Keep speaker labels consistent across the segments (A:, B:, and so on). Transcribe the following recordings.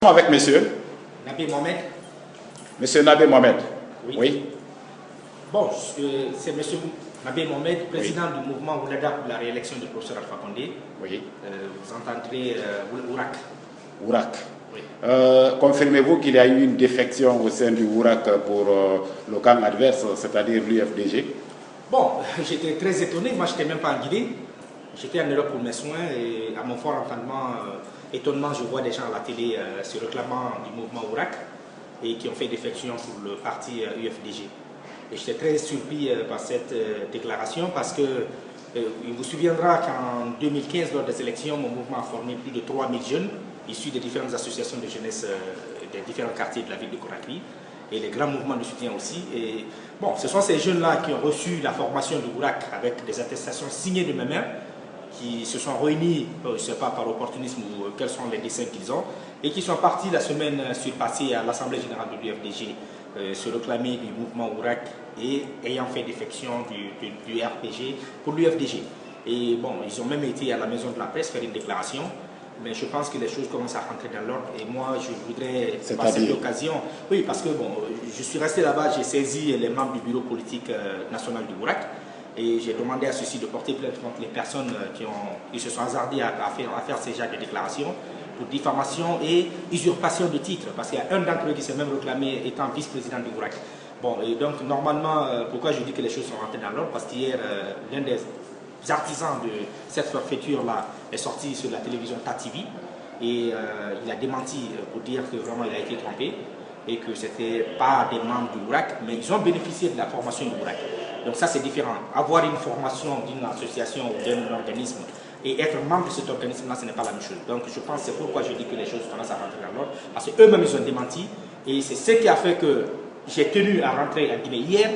A: Avec monsieur
B: Nabi Mohamed.
A: Monsieur Nabi Mohamed.
B: Oui.
A: Oui.
B: Bon, c'est monsieur Nabi Mohamed, président du mouvement Oulada pour la réélection du professeur Alpha Condé.
A: Oui.
B: Vous entendrez Ourak.
A: Ourak.
B: Oui.
A: Confirmez-vous qu'il y a eu une défection au sein du Ourak pour le camp adverse, c'est-à-dire l'UFDG?
B: Bon, j'étais très étonné. Moi, je n'étais même pas en Guinée. J'étais en Europe pour mes soins et à mon fort étonnement, je vois des gens à la télé se réclamant du mouvement Ourak et qui ont fait défection pour le parti UFDG. Et j'étais très surpris par cette déclaration parce que il vous souviendra qu'en 2015, lors des élections, mon mouvement a formé plus de 3000 jeunes issus des différentes associations de jeunesse des différents quartiers de la ville de Conakry et les grands mouvements de soutien aussi. Et bon, ce sont ces jeunes-là qui ont reçu la formation de Ourak avec des attestations signées de mes mains, qui se sont réunis, je ne sais pas par opportunisme ou quels sont les dessins qu'ils ont, et qui sont partis la semaine surpassée à l'Assemblée générale de l'UFDG se réclamer du mouvement Ourak et ayant fait défection du RPG pour l'UFDG. Et bon, ils ont même été à la maison de la presse faire une déclaration, mais je pense que les choses commencent à rentrer dans l'ordre et moi je voudrais passer l'occasion. Oui, parce que bon, je suis resté là-bas, j'ai saisi les membres du bureau politique national du Ourak. Et j'ai demandé à ceux-ci de porter plainte contre les personnes qui se sont hasardées à faire ces genres de déclarations pour diffamation et usurpation de titres. Parce qu'il y a un d'entre eux qui s'est même réclamé étant vice-président du Ourak. Bon, et donc normalement, pourquoi je dis que les choses sont rentrées dans l'ordre? Parce qu'hier, l'un des artisans de cette forfaiture-là est sorti sur la télévision TATV et il a démenti pour dire que vraiment il a été trompé et que ce n'était pas des membres du Ourak, mais ils ont bénéficié de la formation du Ourak. Donc ça c'est différent. Avoir une formation d'une association ou d'un organisme et être membre de cet organisme-là, ce n'est pas la même chose. Donc je pense que c'est pourquoi je dis que les choses commencent à rentrer dans l'ordre. Parce qu'eux-mêmes ils ont démenti et c'est ce qui a fait que j'ai tenu à rentrer en Guinée hier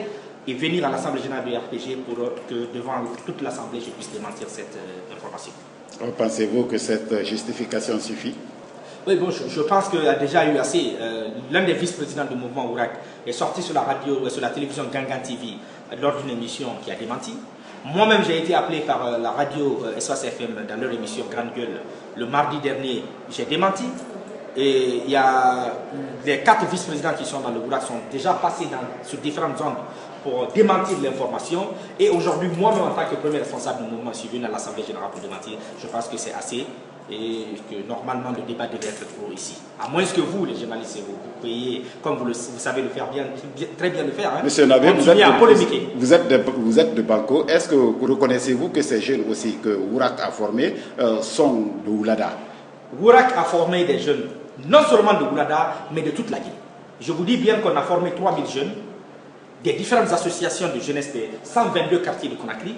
B: et venir à l'Assemblée générale du RPG pour que devant toute l'Assemblée je puisse démentir cette information.
A: Pensez-vous que cette justification suffit?
B: Oui, bon, je pense qu'il y a déjà eu assez. L'un des vice-présidents du mouvement Ourak est sorti sur la radio, sur la télévision Gangan TV lors d'une émission qui a démenti. Moi-même, j'ai été appelé par la radio SOS FM dans leur émission Grande Gueule le mardi dernier. J'ai démenti. Et il y a les 4 vice-présidents qui sont dans le Ourak sont déjà passés sur différentes zones pour démentir l'information. Et aujourd'hui, moi-même, en tant que premier responsable du mouvement, je suis venu à l'Assemblée générale pour démentir. Je pense que c'est assez. Et que normalement le débat devait être trop ici. À moins que vous, les journalistes, vous payez, comme vous savez le faire bien, très bien le faire. Hein.
A: Monsieur Nabi, vous êtes de Banco. Est-ce que reconnaissez-vous que ces jeunes aussi que Ourak a formés sont de Oulada?
B: Ourak a formé des jeunes, non seulement de Oulada, mais de toute la Guinée. Je vous dis bien qu'on a formé 3000 jeunes, des différentes associations de jeunesse de 122 quartiers de Conakry.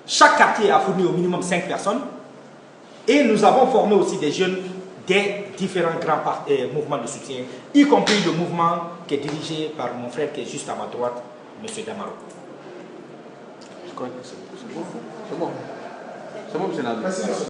B: Chaque quartier a fourni au minimum 5 personnes. Et nous avons formé aussi des jeunes des différents grands mouvements de soutien, y compris le mouvement qui est dirigé par mon frère qui est juste à ma droite, M. Damaro.
C: Je crois que c'est bon. C'est bon, M. Nabi.